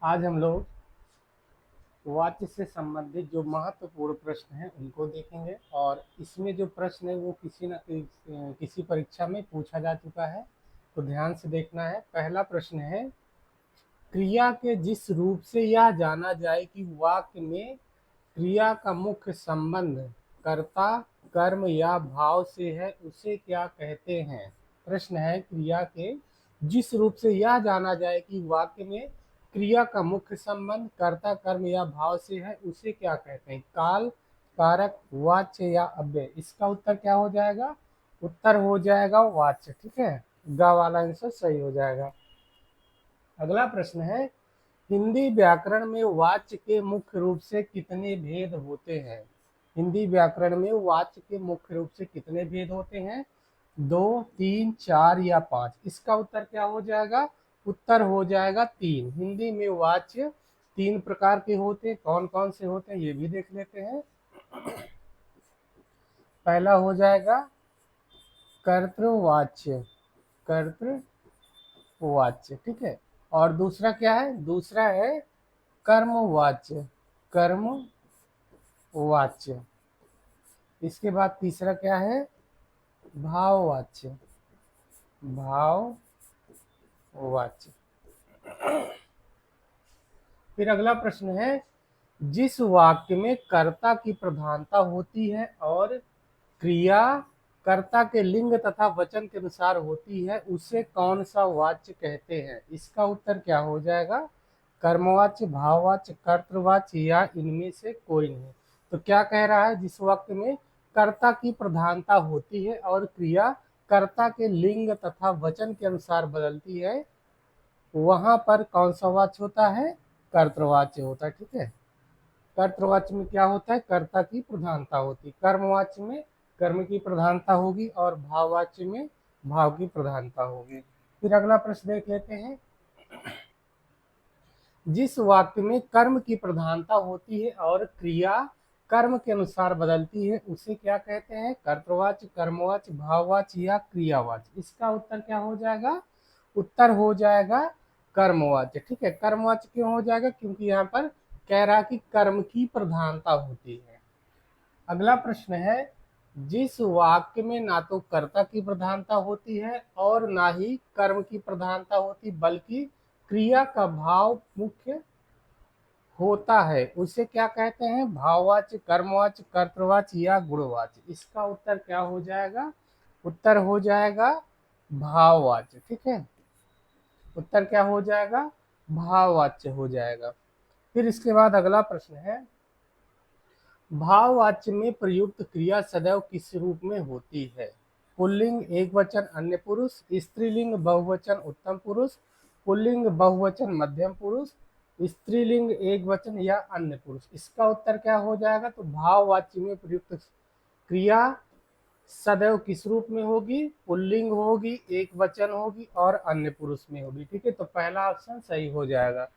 आज हम लोग वाक्य से संबंधित जो महत्वपूर्ण प्रश्न हैं उनको देखेंगे और इसमें जो प्रश्न है वो किसी परीक्षा में पूछा जा चुका है, तो ध्यान से देखना है। पहला प्रश्न है, क्रिया के जिस रूप से यह जाना जाए कि वाक्य में क्रिया का मुख्य संबंध कर्ता, कर्म या भाव से है उसे क्या कहते हैं। प्रश्न है, क्रिया के जिस रूप से यह जाना जाए कि वाक्य में क्रिया का मुख्य संबंध कर्ता, कर्म या भाव से है उसे क्या कहते हैं। काल, कारक, वाच्य या अव्यय। इसका उत्तर क्या हो जाएगा? उत्तर हो जाएगा वाच्य। ठीक है, ग वाला आंसर सही हो जाएगा। अगला प्रश्न है, हिंदी व्याकरण में वाच्य के मुख्य रूप से कितने भेद होते हैं। हिंदी व्याकरण में वाच्य के मुख्य रूप से कितने भेद होते हैं? 2, 3, 4 या 5। इसका उत्तर क्या हो जाएगा? उत्तर हो जाएगा 3। हिंदी में वाच्य 3 प्रकार के होते हैं। कौन कौन से होते हैं ये भी देख लेते हैं। पहला हो जाएगा कर्तृवाच्य, कर्तृवाच्य। ठीक है, और दूसरा क्या है? दूसरा है कर्मवाच्य, कर्मवाच्य। इसके बाद तीसरा क्या है? भाववाच्य, भाववाच्य। फिर अगला प्रश्न है, जिस वाक्य में कर्ता की प्रधानता होती है और क्रिया कर्ता के लिंग तथा वचन के अनुसार होती है उसे कौन सा वाच्य कहते हैं। इसका उत्तर क्या हो जाएगा? कर्मवाच्य, भाववाच्य, कर्तृवाच्य या इनमें से कोई नहीं। तो क्या कह रहा है? जिस वाक्य में कर्ता की प्रधानता होती है और क्रिया कर्ता के लिंग तथा वचन के अनुसार बदलती है वहां पर कौन सा वाच्य होता है? कर्तृवाच्य होता है। ठीक है, कर्तृवाच्य में क्या होता है? कर्ता की प्रधानता होती है। कर्मवाच्य में कर्म की प्रधानता होगी और भाववाच्य में भाव की प्रधानता होगी। फिर अगला प्रश्न देख लेते हैं, जिस वाक्य में कर्म की प्रधानता होती है और क्रिया कर्म के अनुसार बदलती है उसे क्या कहते हैं? कर्तृवाच्य, कर्मवाच्य, भाववाच्य या क्रियावाच्य। इसका उत्तर क्या हो जाएगा? उत्तर हो जाएगा कर्मवाच्य। ठीक है, कर्मवाच्य क्यों हो जाएगा? क्योंकि यहाँ पर कह रहा कि कर्म की प्रधानता होती है। अगला प्रश्न है, जिस वाक्य में ना तो कर्ता की प्रधानता होती है और ना ही कर्म की प्रधानता होती बल्कि क्रिया का भाव मुख्य होता है उसे क्या कहते हैं? भाववाच्य, कर्मवाच्य, कर्तृवाच्य या गुणवाच्य। इसका उत्तर क्या हो जाएगा? उत्तर हो जाएगा भाववाच्य। ठीक है, उत्तर क्या हो जाएगा? भाववाच्य हो जाएगा। फिर इसके बाद अगला प्रश्न है, भाववाच्य में प्रयुक्त क्रिया सदैव किस रूप में होती है? पुल्लिंग एक वचन अन्य पुरुष, स्त्रीलिंग बहुवचन उत्तम पुरुष, पुल्लिंग बहुवचन मध्यम पुरुष, स्त्रीलिंग एक वचन या अन्य पुरुष। इसका उत्तर क्या हो जाएगा? तो भाववाच्य में प्रयुक्त क्रिया सदैव किस रूप में होगी? पुल्लिंग होगी, एक वचन होगी और अन्य पुरुष में होगी। ठीक है, तो पहला ऑप्शन सही हो जाएगा।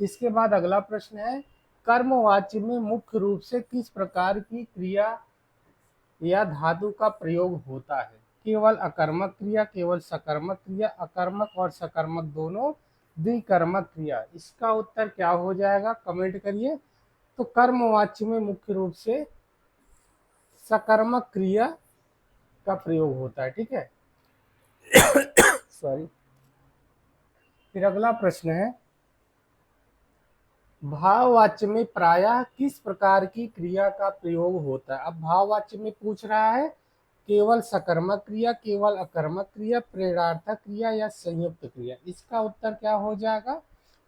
इसके बाद अगला प्रश्न है, कर्मवाच्य में मुख्य रूप से किस प्रकार की क्रिया या धातु का प्रयोग होता है? केवल अकर्मक क्रिया, केवल सकर्मक क्रिया, अकर्मक और सकर्मक दोनों, द्विकर्मक क्रिया। इसका उत्तर क्या हो जाएगा? कमेंट करिए। तो कर्मवाच्य में मुख्य रूप से सकर्मक क्रिया का प्रयोग होता है। ठीक है, सॉरी। फिर अगला प्रश्न है, भाववाच्य में प्रायः किस प्रकार की क्रिया का प्रयोग होता है? अब भाववाच्य में पूछ रहा है केवल सकर्मक क्रिया, केवल अकर्मक क्रिया, प्रेरणार्थक क्रिया या संयुक्त क्रिया। इसका उत्तर क्या हो जाएगा?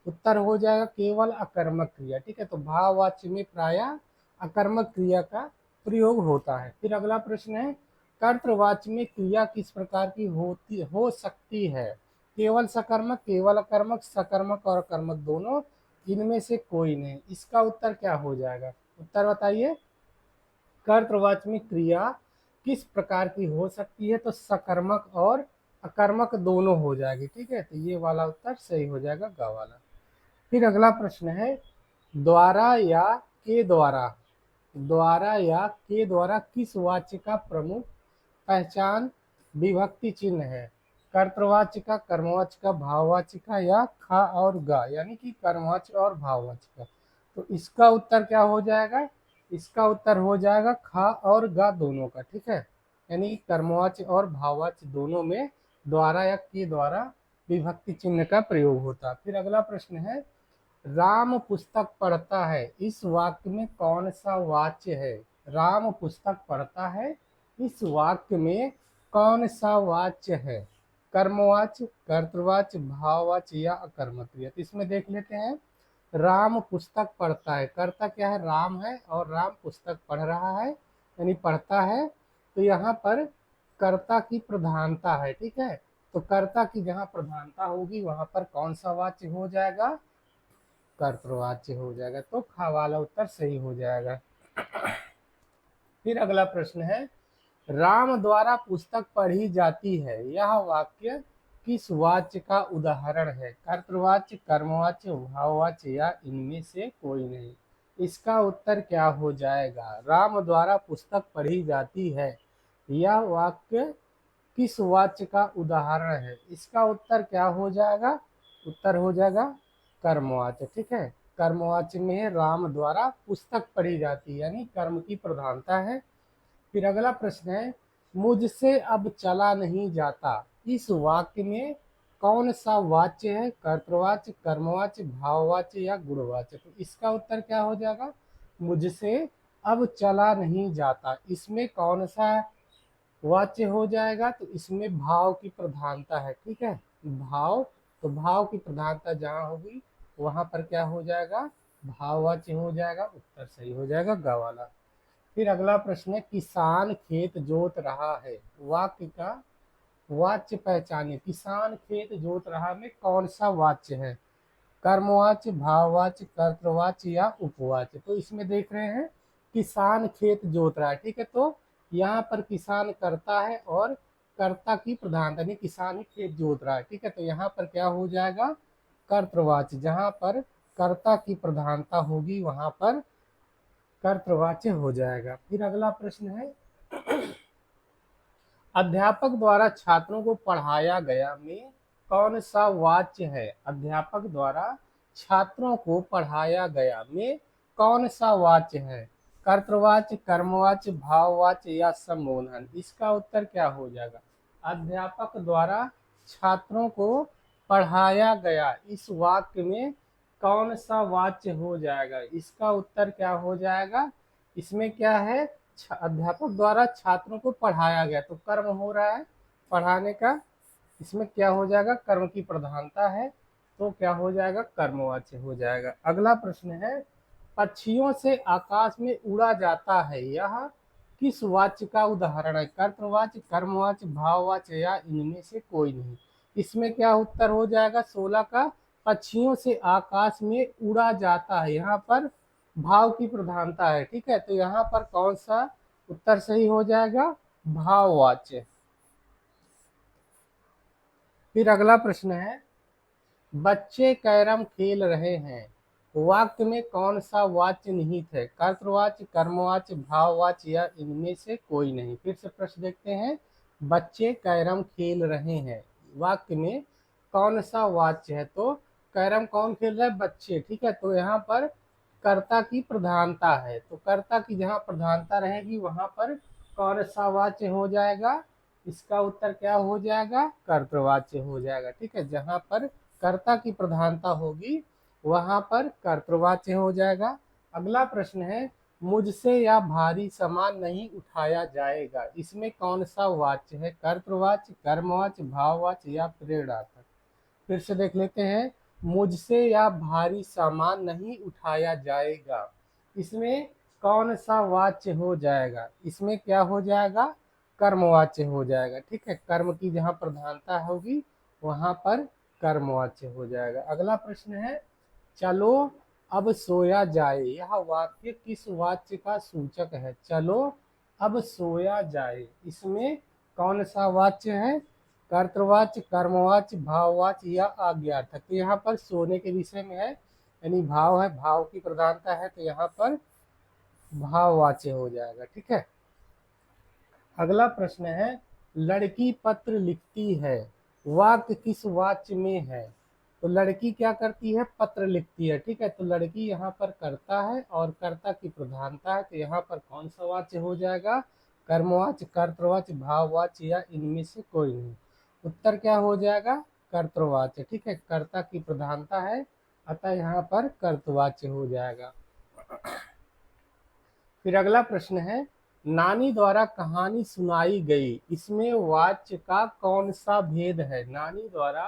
उत्तर हो जाएगा केवल अकर्मक क्रिया। ठीक है, तो भाववाच्य में प्रायः अकर्मक क्रिया का प्रयोग होता है। फिर अगला प्रश्न है, कर्तृवाच्य में क्रिया किस प्रकार की हो सकती है? केवल सकर्मक, केवल अकर्मक, सकर्मक और अकर्मक दोनों, इनमें से कोई नहीं। इसका उत्तर क्या हो जाएगा? उत्तर बताइए। कर्तृवाच्य में क्रिया किस प्रकार की हो सकती है? तो सकर्मक और अकर्मक दोनों हो जाएगी। ठीक है, तो ये वाला उत्तर सही हो जाएगा, ग वाला। फिर अगला प्रश्न है, द्वारा या के द्वारा, द्वारा या के द्वारा किस वाच्य का प्रमुख पहचान विभक्ति चिन्ह है? कर्तृवाच्य का, कर्मवाच्य का, भाववाच्य का, या खा और गा, यानी कि कर्मवाच्य और भाववाच्य का। तो इसका उत्तर क्या हो जाएगा? इसका उत्तर हो जाएगा खा और गा दोनों का, ठीक है। यानी कि कर्मवाच्य और भाववाच्य दोनों में द्वारा या के द्वारा विभक्ति चिन्ह का प्रयोग होता है। फिर अगला प्रश्न है, राम पुस्तक पढ़ता है, इस वाक्य में कौन सा वाच्य है? राम पुस्तक पढ़ता है, इस वाक्य में कौन सा वाच्य है? कर्मवाच्य, कर्तृवाच्य, भाववाच्य या अकर्मक क्रिया। तो इसमें देख लेते हैं, राम पुस्तक पढ़ता है, कर्ता क्या है? राम है, और राम पुस्तक पढ़ रहा है यानी पढ़ता है। तो यहाँ पर कर्ता की प्रधानता है, ठीक है। तो कर्ता की जहाँ प्रधानता होगी वहां पर कौन सा वाच्य हो जाएगा? कर्तृवाच्य हो जाएगा। तो खा वाला उत्तर सही हो जाएगा। फिर अगला प्रश्न है, राम द्वारा पुस्तक पढ़ी जाती है, यह वाक्य किस वाच्य का उदाहरण है? कर्तृवाच्य, कर्मवाच्य, भाववाच्य या इनमें से कोई नहीं। इसका उत्तर क्या हो जाएगा? राम द्वारा पुस्तक पढ़ी जाती है, यह वाक्य किस वाच्य का उदाहरण है? इसका उत्तर क्या हो जाएगा? उत्तर हो जाएगा कर्मवाच्य, ठीक है। कर्मवाच्य में राम द्वारा पुस्तक पढ़ी जाती है, यानी कर्म की प्रधानता है। फिर अगला प्रश्न है, मुझसे अब चला नहीं जाता, इस वाक्य में कौन सा वाच्य है? कर्तृवाच्य, कर्मवाच्य, भाववाच्य या गुणवाच्य। तो इसका उत्तर क्या हो जाएगा? मुझसे अब चला नहीं जाता, इसमें कौन सा वाच्य हो जाएगा? तो इसमें भाव की प्रधानता है, ठीक है। भाव, तो भाव की प्रधानता जहाँ होगी वहां पर क्या हो जाएगा? भाववाच्य हो जाएगा। उत्तर सही हो जाएगा ग वाला। फिर अगला प्रश्न है, किसान खेत जोत रहा है, वाक्य का वाच्य पहचाने। किसान खेत जोत रहा में कौन सा वाच्य है? कर्मवाच्य, भाववाच्य, कर्तृवाच्य या उपवाच्य। तो इसमें देख रहे हैं किसान खेत जोत रहा है, ठीक है। तो यहाँ पर किसान करता है और कर्ता की प्रधानता, नहीं किसान ही खेत जोत रहा है, ठीक है। तो यहाँ पर क्या हो जाएगा? कर्तृवाच्य। जहाँ पर कर्ता की प्रधानता होगी वहां पर कर्तृवाच्य हो जाएगा। फिर अगला प्रश्न है, अध्यापक द्वारा छात्रों को पढ़ाया गया में कौन सा वाच्य है? अध्यापक द्वारा छात्रों को पढ़ाया गया में कौन सा वाच्य है? कर्तृवाच्य, कर्मवाच्य, भाववाच्य या संबोधन। इसका उत्तर क्या हो जाएगा? अध्यापक द्वारा छात्रों को पढ़ाया गया, इस वाक्य में कौन सा वाच्य हो जाएगा? इसका उत्तर क्या हो जाएगा? इसमें क्या है? अध्यापक द्वारा छात्रों को पढ़ाया गया, तो कर्म हो रहा है पढ़ाने का, इसमें क्या हो जाएगा? कर्म की प्रधानता है, तो क्या हो जाएगा? कर्मवाच्य हो जाएगा। अगला प्रश्न है, पक्षियों से आकाश में उड़ा जाता है, यह किस वाच्य का उदाहरण है? कर्तृवाच्य, कर्मवाच्य, भाववाच्य या इनमें से कोई नहीं। इसमें क्या उत्तर हो जाएगा? 16 का पक्षियों से आकाश में उड़ा जाता है, यहाँ पर भाव की प्रधानता है, ठीक है। तो यहाँ पर कौन सा उत्तर सही हो जाएगा? भाववाच्य। फिर अगला प्रश्न है, बच्चे कैरम खेल रहे हैं, वाक्य में कौन सा वाच्य निहित है? कर्तृवाच्य, कर्मवाच्य, भाववाच्य या इनमें से कोई नहीं। फिर से प्रश्न देखते हैं, बच्चे कैरम खेल रहे हैं, वाक्य में कौन सा वाच्य है? तो कैरम कौन खेल रहा है? बच्चे, ठीक है। तो यहाँ पर कर्ता की प्रधानता है, तो कर्ता की जहाँ प्रधानता रहेगी वहां पर कौन सा वाच्य हो जाएगा? इसका उत्तर क्या हो जाएगा? कर्तृवाच्य हो जाएगा, ठीक है। जहाँ पर कर्ता की प्रधानता होगी वहां पर कर्तृवाच्य हो जाएगा। अगला प्रश्न है, मुझसे या भारी सामान नहीं उठाया जाएगा, इसमें कौन सा वाच्य है? कर्तृवाच्य, कर्मवाच्य, भाववाच्य या प्रेरणार्थक। फिर से देख लेते हैं, मुझसे या भारी सामान नहीं उठाया जाएगा, इसमें कौन सा वाच्य हो जाएगा? इसमें क्या हो जाएगा? कर्मवाच्य हो जाएगा, ठीक है। कर्म की जहाँ प्रधानता होगी वहां पर कर्मवाच्य हो जाएगा। अगला प्रश्न है, चलो अब सोया जाए, यह वाक्य किस वाच्य का सूचक है? चलो अब सोया जाए, इसमें कौन सा वाच्य है? कर्तृवाच्य, कर्मवाच्य, भाववाच्य या आज्ञार्थक। तो यहाँ पर सोने के विषय में है, यानी भाव है, भाव की प्रधानता है, तो यहाँ पर भाववाच्य हो जाएगा, ठीक है। अगला प्रश्न है, लड़की पत्र लिखती है, वाक्य किस वाच्य में है? तो लड़की क्या करती है? पत्र लिखती है। ठीक है, तो लड़की यहाँ पर कर्ता है और कर्ता की प्रधानता है, तो यहाँ पर कौन सा वाच्य हो जाएगा? कर्मवाच्य, कर्तृवाच्य, भाववाच्य या इनमें से कोई नहीं। उत्तर क्या हो जाएगा? कर्तृवाच्य। ठीक है, कर्ता की प्रधानता है, अतः यहाँ पर कर्तृवाच्य हो जाएगा। फिर अगला प्रश्न है, नानी द्वारा कहानी सुनाई गई, इसमें वाच्य का कौन सा भेद है? नानी द्वारा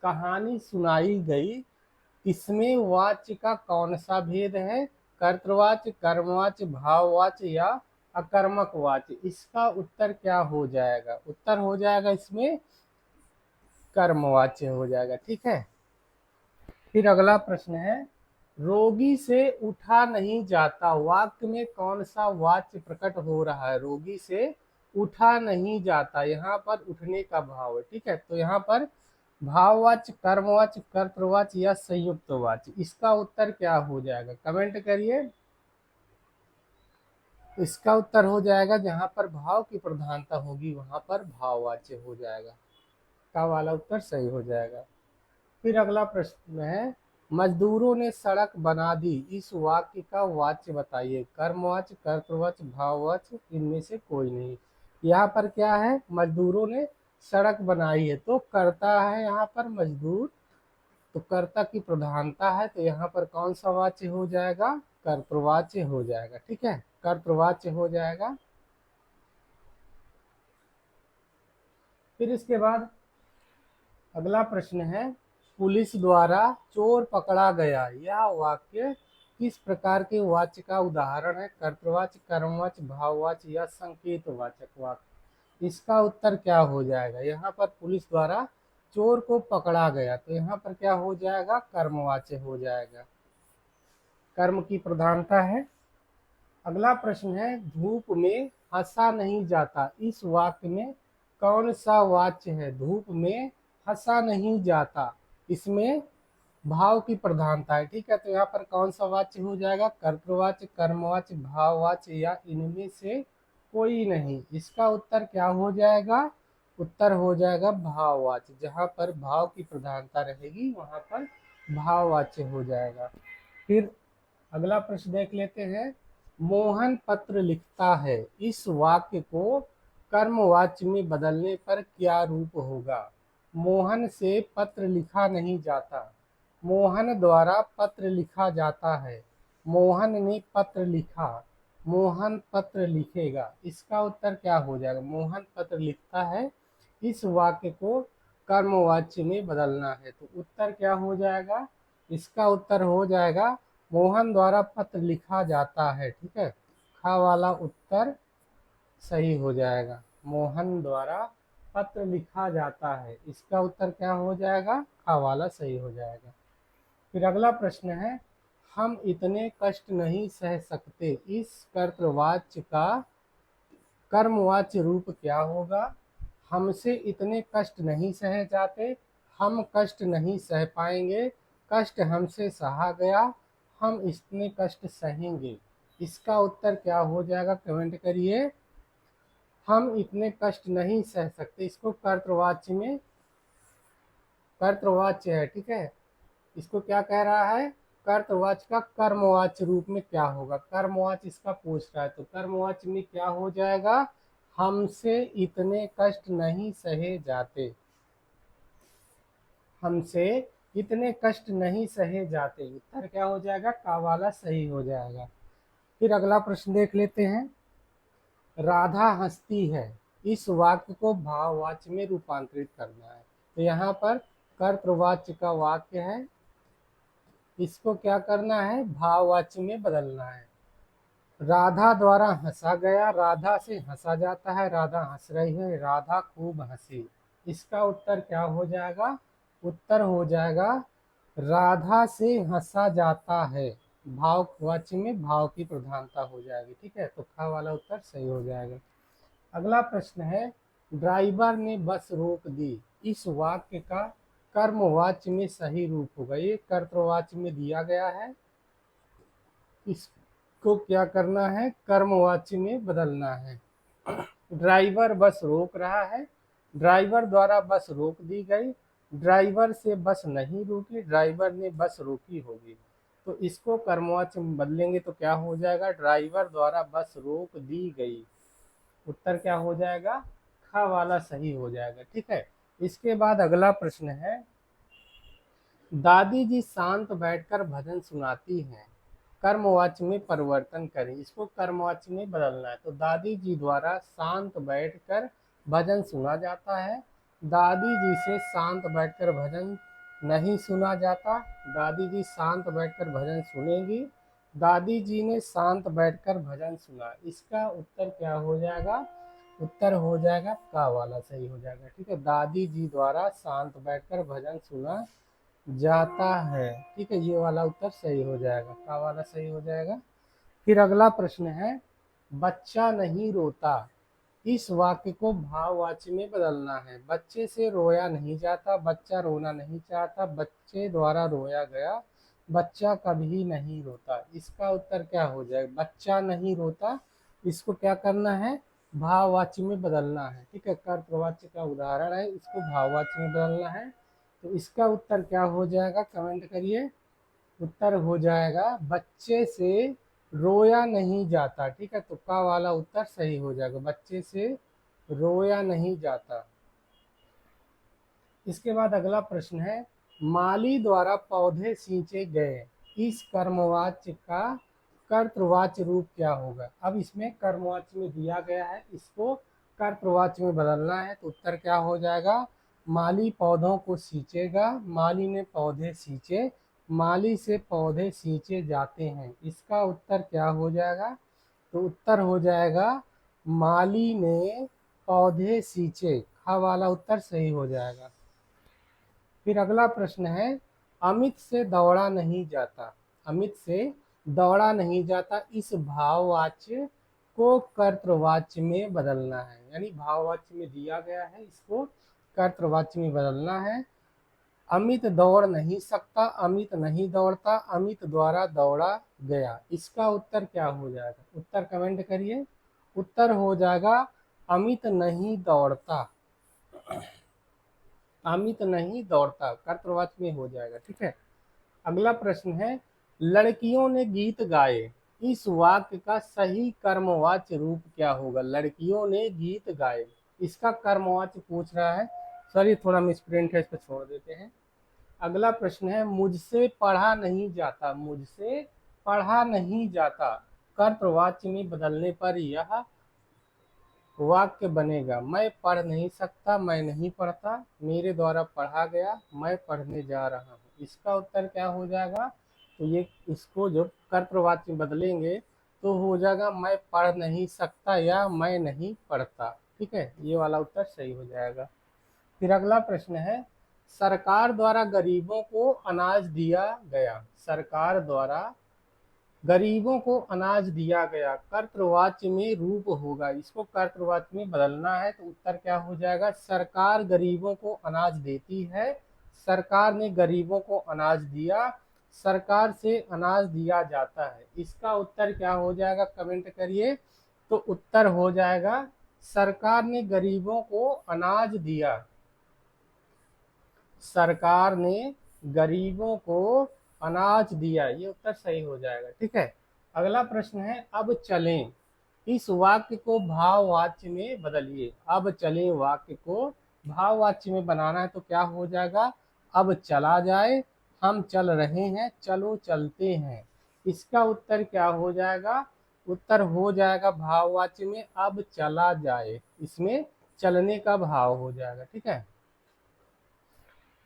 कहानी सुनाई गई, इसमें वाच्य का कौन सा भेद है? कर्तृवाच्य, कर्मवाच्य, भाववाच्य या अकर्मक वाच्य? इसका उत्तर क्या हो जाएगा? उत्तर हो जाएगा इसमें कर्मवाच्य हो जाएगा। ठीक है, फिर अगला प्रश्न है, रोगी से उठा नहीं जाता, वाक्य में कौन सा वाच्य प्रकट हो रहा है? रोगी से उठा नहीं जाता, यहाँ पर उठने का भाव है। ठीक है, तो यहाँ पर भाववाच्य, कर्मवाच्य, कर्तृवाच्य या संयुक्त वाच्य? इसका उत्तर क्या हो जाएगा? कमेंट करिए। इसका उत्तर हो जाएगा, जहां पर भाव की प्रधानता होगी वहां पर भाववाच्य हो जाएगा। का वाला उत्तर सही हो जाएगा। फिर अगला प्रश्न है, मजदूरों ने सड़क बना दी, इस वाक्य का वाच्य बताइए। कर्मवाच्य, कर्तृवाच्य, भाववाच्य, इनमें से कोई नहीं। यहाँ पर क्या है? मजदूरों ने सड़क बनाई है, तो कर्ता है यहाँ पर मजदूर, तो कर्ता की प्रधानता है, तो यहाँ पर कौन सा वाच्य हो जाएगा? कर्तृवाच्य हो जाएगा। ठीक है, कर्तृवाच्य हो जाएगा। फिर इसके बाद अगला प्रश्न है, पुलिस द्वारा चोर पकड़ा गया, यह वाक्य किस प्रकार के वाच्य का उदाहरण है? कर्तृवाच्य, कर्मवाच्य, भाववाच्य या संकेतवाचक वाक्य? इसका उत्तर क्या हो जाएगा? यहाँ पर पुलिस द्वारा चोर को पकड़ा गया, तो यहाँ पर क्या हो जाएगा? कर्मवाच्य हो जाएगा, कर्म की प्रधानता है। अगला प्रश्न है, धूप में हंसा नहीं जाता, इस वाक्य में कौन सा वाच्य है? धूप में हंसा नहीं जाता, इसमें भाव की प्रधानता है। ठीक है, तो यहाँ पर कौन सा वाच्य हो जाएगा? कर्तृवाच्य, कर्मवाच्य, भाववाच्य या इनमें से कोई नहीं। इसका उत्तर क्या हो जाएगा? उत्तर हो जाएगा भाववाच्य, जहाँ पर भाव की प्रधानता रहेगी वहां पर भाववाच्य हो जाएगा। फिर अगला प्रश्न देख लेते हैं, मोहन पत्र लिखता है, इस वाक्य को कर्मवाच्य में बदलने पर क्या रूप होगा? मोहन से पत्र लिखा नहीं जाता, मोहन द्वारा पत्र लिखा जाता है, मोहन ने पत्र लिखा, मोहन पत्र लिखेगा। इसका उत्तर क्या हो जाएगा? मोहन पत्र लिखता है, इस वाक्य को कर्मवाच्य में बदलना है, तो उत्तर क्या हो जाएगा? इसका उत्तर हो जाएगा, मोहन द्वारा पत्र लिखा जाता है। ठीक है, खा वाला उत्तर सही हो जाएगा, मोहन द्वारा पत्र लिखा जाता है, इसका उत्तर क्या हो जाएगा? खा वाला सही हो जाएगा। फिर अगला प्रश्न है, हम इतने कष्ट नहीं सह सकते, इस कर्तृवाच्य का कर्मवाच्य रूप क्या होगा? हमसे इतने कष्ट नहीं सहे जाते, हम कष्ट नहीं सह पाएंगे, कष्ट हमसे सहा गया, हम इतने कष्ट सहेंगे। इसका उत्तर क्या हो जाएगा? कमेंट करिए। हम इतने कष्ट नहीं सह सकते, इसको कर्तृवाच्य में, कर्तृवाच्य है। ठीक है, इसको क्या कह रहा है? कर्तवाच्य का कर्मवाच्य रूप में क्या होगा? कर्मवाच्य इसका पूछ रहा है, तो कर्मवाच्य में क्या हो जाएगा? हमसे इतने कष्ट नहीं सहे जाते, हमसे इतने कष्ट नहीं सहे जाते। उत्तर क्या हो जाएगा? का वाला सही हो जाएगा। फिर अगला प्रश्न देख लेते हैं, राधा हंसती है, इस वाक्य को भाववाच्य में रूपांतरित करना है, तो यहाँ पर कर्तवाच्य का वाक्य है, इसको क्या करना है? भाववाच्य में बदलना है। राधा द्वारा हंसा गया, राधा से हंसा जाता है, राधा हंस रही है, राधा खूब हंसी। इसका उत्तर क्या हो जाएगा? उत्तर हो जाएगा, राधा से हंसा जाता है, भाववाच्य में भाव की प्रधानता हो जाएगी। ठीक है, तो खा वाला उत्तर सही हो जाएगा। अगला प्रश्न है, ड्राइवर ने बस रोक दी, इस वाक्य का कर्मवाच्य में सही रूप होगा। ये कर्तवाच्य में दिया गया है, इसको क्या करना है? कर्मवाच्य में बदलना है। ड्राइवर बस रोक रहा है, ड्राइवर द्वारा बस रोक दी गई, ड्राइवर से बस नहीं रुकी, ड्राइवर ने बस रोकी होगी। तो इसको कर्मवाच्य में बदलेंगे तो क्या हो जाएगा, ड्राइवर द्वारा बस रोक दी गई। उत्तर क्या हो जाएगा, ख वाला सही हो जाएगा। ठीक है, इसके बाद अगला प्रश्न है, दादी जी शांत बैठकर भजन सुनाती हैं, कर्मवाच्य में परिवर्तन करें। इसको कर्मवाच्य में बदलना है। तो दादी जी द्वारा शांत बैठकर भजन सुना जाता है, दादी जी से शांत बैठकर भजन नहीं सुना जाता, दादी जी शांत बैठकर भजन सुनेगी, दादी जी ने शांत बैठकर भजन सुना। इसका उत्तर क्या हो जाएगा, उत्तर हो जाएगा का वाला सही हो जाएगा। ठीक है, दादी जी द्वारा शांत बैठकर भजन सुना जाता है। ठीक है, ये वाला उत्तर सही हो जाएगा, का वाला सही हो जाएगा। फिर अगला प्रश्न है, बच्चा नहीं रोता, इस वाक्य को भाववाची में बदलना है। बच्चे से रोया नहीं जाता, बच्चा रोना नहीं चाहता, बच्चे द्वारा रोया गया, बच्चा कभी नहीं रोता। इसका उत्तर क्या हो जाएगा, बच्चा नहीं रोता, इसको क्या करना है, भाववाची में बदलना है। ठीक है, कर्तवाच्य का उदाहरण है, इसको भाववाची में बदलना है। तो इसका उत्तर क्या हो जाएगा, कमेंट करिए। उत्तर हो जाएगा बच्चे से रोया नहीं जाता। ठीक है, तो का वाला उत्तर सही हो जाएगा, बच्चे से रोया नहीं जाता। इसके बाद अगला प्रश्न है, माली द्वारा पौधे सींचे गए, इस कर्मवाच्य का कर्तवाच्य रूप क्या होगा। अब इसमें कर्मवाच्य में दिया गया है, इसको कर्तवाच्य में बदलना है। तो उत्तर क्या हो जाएगा, माली पौधों को सींचेगा, माली ने पौधे सींचे, माली से पौधे सींचे जाते हैं। इसका उत्तर क्या हो जाएगा, तो उत्तर हो जाएगा माली ने पौधे सींचे, खा वाला उत्तर सही हो जाएगा। फिर अगला प्रश्न है, अमित से दौड़ा नहीं जाता, अमित से दौड़ा नहीं जाता, इस भाववाच्य को कर्तवाच्य में बदलना है। यानी भाववाच्य में दिया गया है, इसको कर्तवाच्य में बदलना है। अमित दौड़ नहीं सकता, अमित नहीं दौड़ता, अमित द्वारा दौड़ा गया। इसका उत्तर क्या हो जाएगा, उत्तर कमेंट करिए। उत्तर हो जाएगा अमित नहीं दौड़ता, अमित नहीं दौड़ता, कर्तवाच्य में हो जाएगा। ठीक है, अगला प्रश्न है, लड़कियों ने गीत गाए, इस वाक्य का सही कर्मवाच्य रूप क्या होगा। लड़कियों ने गीत गाए, इसका कर्मवाच्य पूछ रहा है। सॉरी, थोड़ा मिसप्रिंट है, इसको छोड़ देते हैं। अगला प्रश्न है, मुझसे पढ़ा नहीं जाता, मुझसे पढ़ा नहीं जाता, कर्तवाच्य में बदलने पर यह वाक्य बनेगा, मैं पढ़ नहीं सकता, मैं नहीं पढ़ता, मेरे द्वारा पढ़ा गया, मैं पढ़ने जा रहा हूँ। इसका उत्तर क्या हो जाएगा, तो ये इसको जब कर्तवाच्य में बदलेंगे तो हो जाएगा मैं पढ़ नहीं सकता या मैं नहीं पढ़ता। ठीक है, ये वाला उत्तर सही हो जाएगा। फिर अगला प्रश्न है, सरकार द्वारा गरीबों को अनाज दिया गया, सरकार द्वारा गरीबों को अनाज दिया गया, कर्तवाच्य में रूप होगा, इसको कर्तवाच्य में बदलना है। तो उत्तर क्या हो जाएगा, सरकार गरीबों को अनाज देती है, सरकार ने गरीबों को अनाज दिया, सरकार से अनाज दिया जाता है। इसका उत्तर क्या हो जाएगा, कमेंट करिए। तो उत्तर हो जाएगा सरकार ने गरीबों को अनाज दिया, सरकार ने गरीबों को अनाज दिया, ये उत्तर सही हो जाएगा। ठीक है, अगला प्रश्न है, अब चलें, इस वाक्य को भाववाच्य में बदलिए। अब चलें वाक्य को भाववाच्य में बनाना है तो क्या हो जाएगा, अब चला जाए, हम चल रहे हैं, चलो चलते हैं। इसका उत्तर क्या हो जाएगा, उत्तर हो जाएगा भाववाच्य में अब चला जाए, इसमें चलने का भाव हो जाएगा। ठीक है,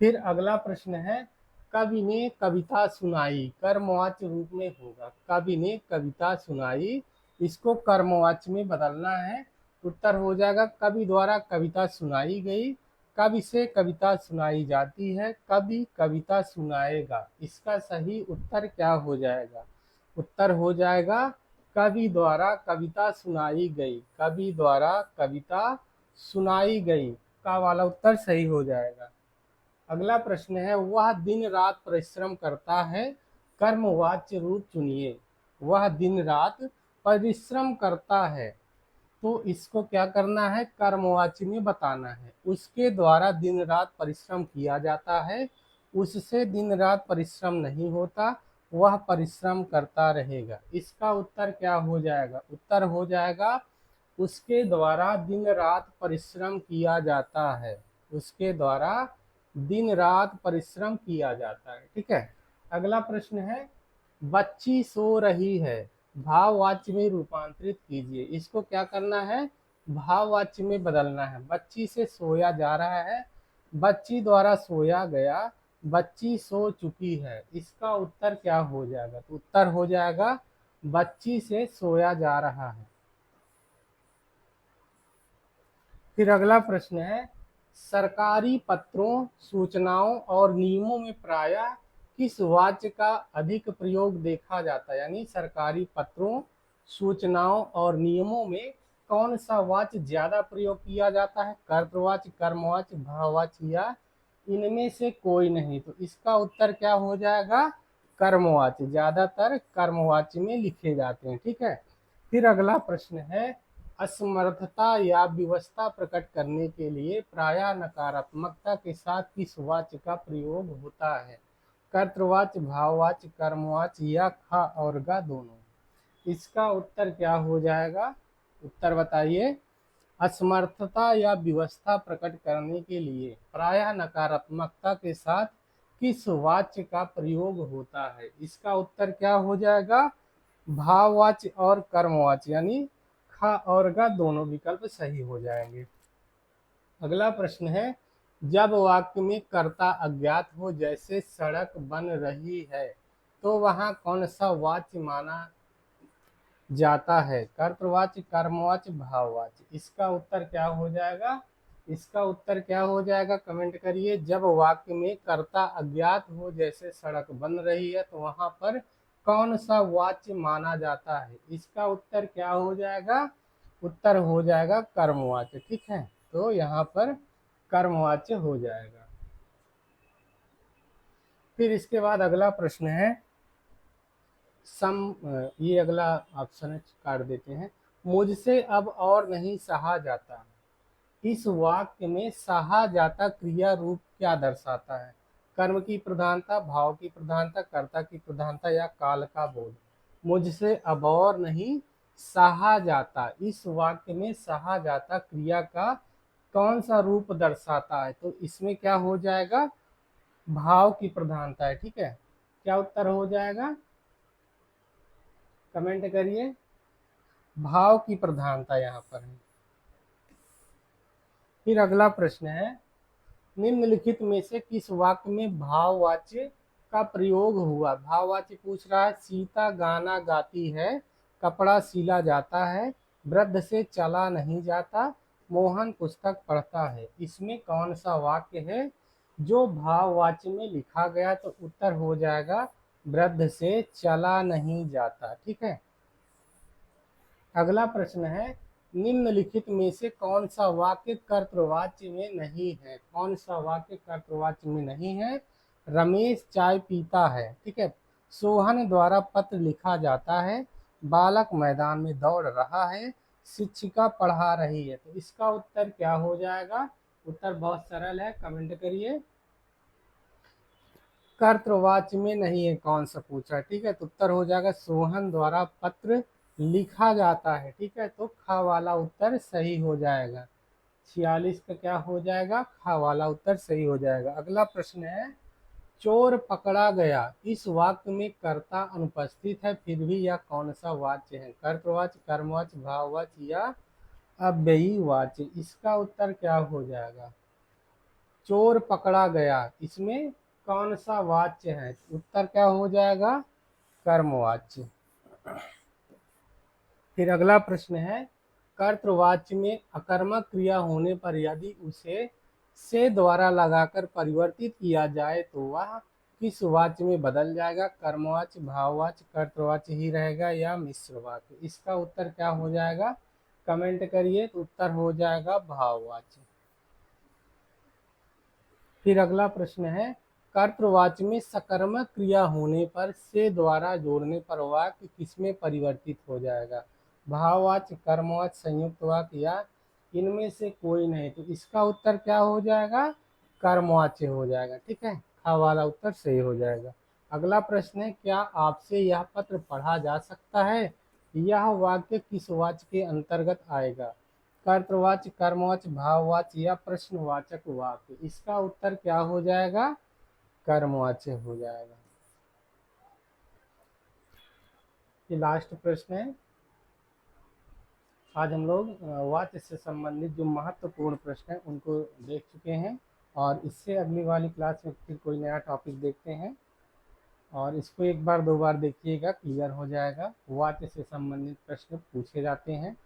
फिर अगला प्रश्न है, कवि ने कविता सुनाई, कर्मवाच्य रूप में होगा, कवि ने कविता सुनाई, इसको कर्मवाच्य में बदलना है। उत्तर हो जाएगा कवि द्वारा कविता सुनाई गई, कवि से कविता सुनाई जाती है, कवि कविता सुनाएगा। इसका सही उत्तर क्या हो जाएगा, उत्तर हो जाएगा कवि द्वारा कविता सुनाई गई, कवि द्वारा कविता सुनाई गई, का वाला उत्तर सही हो जाएगा। अगला प्रश्न है, वह दिन रात परिश्रम करता है, कर्मवाच्य रूप चुनिए। वह दिन रात परिश्रम करता है, तो इसको क्या करना है, कर्मवाची में बताना है। उसके द्वारा दिन रात परिश्रम किया जाता है, उससे दिन रात परिश्रम नहीं होता, वह परिश्रम करता रहेगा। इसका उत्तर क्या हो जाएगा, उत्तर हो जाएगा उसके द्वारा दिन रात परिश्रम किया जाता है, उसके द्वारा दिन रात परिश्रम किया जाता है। ठीक है, अगला प्रश्न है, बच्ची सो रही है, भाववाच्य में रूपांतरित कीजिए। इसको क्या करना है, भाववाच्य में बदलना है। बच्ची से सोया जा रहा है, बच्ची द्वारा सोया गया, बच्ची सो चुकी है। इसका उत्तर क्या हो जाएगा, तो उत्तर हो जाएगा बच्ची से सोया जा रहा है। फिर अगला प्रश्न है, सरकारी पत्रों, सूचनाओं और नियमों में प्रायः किस वाच्य का अधिक प्रयोग देखा जाता है। यानी सरकारी पत्रों, सूचनाओं और नियमों में कौन सा वाच्य ज्यादा प्रयोग किया जाता है, कर्तृवाच्य, कर्मवाच्य, भाववाच्य या इनमें से कोई नहीं। तो इसका उत्तर क्या हो जाएगा, कर्मवाच्य, ज्यादातर कर्मवाच्य में लिखे जाते हैं। ठीक है, फिर अगला प्रश्न है, असमर्थता या विवशता प्रकट करने के लिए प्रायः नकारात्मकता के साथ किस वाच्य का प्रयोग होता है, कर्तृवाच्य, भाववाच्य, कर्मवाच्य या ख और ग दोनों। इसका उत्तर क्या हो जाएगा, उत्तर बताइए। असमर्थता या विवशता प्रकट करने के लिए प्रायः नकारात्मकता के साथ किस वाच्य का प्रयोग होता है। इसका उत्तर क्या हो जाएगा, भाववाच्य और कर्मवाच्य, यानी ख और ग दोनों विकल्प सही हो जाएंगे। अगला प्रश्न है, जब वाक्य में कर्ता अज्ञात हो, जैसे सड़क बन रही है, तो वहां कौन सा वाच्य माना जाता है, कर्तृवाच्य, कर्मवाच्य, भाववाच्य। इसका उत्तर क्या हो जाएगा, इसका उत्तर क्या हो जाएगा, कमेंट करिए। जब वाक्य में कर्ता अज्ञात हो, जैसे सड़क बन रही है, तो वहां पर कौन सा वाच्य माना जाता है। इसका उत्तर क्या हो जाएगा, उत्तर हो जाएगा कर्मवाच्य। ठीक है, तो यहाँ पर कर्मवाच्य हो जाएगा। फिर इसके बाद अगला प्रश्न है, ये अगला ऑप्शन है, काट देते हैं। मुझसे अब और नहीं सहा जाता, इस वाक्य में सहा जाता क्रिया रूप क्या दर्शाता है, कर्म की प्रधानता, भाव की प्रधानता, कर्ता की प्रधानता या काल का बोध। मुझसे अब और नहीं सहा जाता, इस वाक्य में सहा जाता क्रिया का कौन सा रूप दर्शाता है, तो इसमें क्या हो जाएगा, भाव की प्रधानता है। ठीक है, क्या उत्तर हो जाएगा, कमेंट करिए। भाव की प्रधानता यहाँ पर है। फिर अगला प्रश्न है, निम्नलिखित में से किस वाक्य में भाववाच्य का प्रयोग हुआ। भाववाच्य पूछ रहा है, सीता गाना गाती है, कपड़ा सिला जाता है, वृद्ध से चला नहीं जाता, मोहन पुस्तक पढ़ता है। इसमें कौन सा वाक्य है जो भाववाच्य में लिखा गया, तो उत्तर हो जाएगा वृद्ध से चला नहीं जाता। ठीक है, अगला प्रश्न है, निम्नलिखित में से कौन सा वाक्य कर्तृवाच्य में नहीं है, कौन सा वाक्य कर्तृवाच्य में नहीं है। रमेश चाय पीता है, ठीक है, सोहन द्वारा पत्र लिखा जाता है, बालक मैदान में दौड़ रहा है, शिक्षिका पढ़ा रही है। तो इसका उत्तर क्या हो जाएगा, उत्तर बहुत सरल है, कमेंट करिए। कर्तृवाच्य में नहीं है, कौन सा पूछा है। ठीक है, तो उत्तर हो जाएगा सोहन द्वारा पत्र लिखा जाता है। ठीक है, तो ख वाला उत्तर सही हो जाएगा। 46 का क्या हो जाएगा, ख वाला उत्तर सही हो जाएगा। अगला प्रश्न है, चोर पकड़ा गया, इस वाक्य में कर्ता अनुपस्थित है, फिर भी यह कौन सा वाच्य है, कर्तृवाच्य, कर्मवाच्य, भाववाच्य या अव्ययी वाच्य। इसका उत्तर क्या हो जाएगा, चोर पकड़ा गया, इसमें कौन सा वाच्य है, उत्तर क्या हो जाएगा, कर्मवाच्य। फिर अगला प्रश्न है, कर्तृवाच्य में अकर्मक क्रिया होने पर यदि उसे से द्वारा लगाकर परिवर्तित किया जाए, तो वह किस वाच्य में बदल जाएगा, कर्मवाच्य, भाववाच्य, कर्तृवाच्य ही रहेगा या मिश्र वाच्य। इसका उत्तर क्या हो जाएगा, कमेंट करिए। तो उत्तर हो जाएगा भाववाच्य। फिर अगला प्रश्न है, कर्तृवाच्य में सकर्मक क्रिया होने पर से द्वारा जोड़ने पर वाक्य किसमें परिवर्तित हो जाएगा, भाववाच्य, कर्मवाच्य, संयुक्त वाक्य या इनमें से कोई नहीं। तो इसका उत्तर क्या हो जाएगा? कर्मवाच्य हो जाएगा। ठीक है, खा वाला उत्तर सही हो जाएगा। अगला प्रश्न है, क्या आपसे यह पत्र पढ़ा जा सकता है? यह वाक्य किस वाच्य के अंतर्गत आएगा? कर्तवाच्य, कर्मवाच्य, भाववाच्य या प्रश्नवाचक वाक्य? इसका उत्तर क्या हो जाएगा? कर्मवाच्य हो जाएगा। ये लास्ट प्रश्न है। आज हम लोग वाक्य से संबंधित जो महत्वपूर्ण प्रश्न है उनको देख चुके हैं, और इससे अगली वाली क्लास में फिर कोई नया टॉपिक देखते हैं, और इसको एक बार दो बार देखिएगा, क्लियर हो जाएगा। वाक्य से संबंधित प्रश्न पूछे जाते हैं।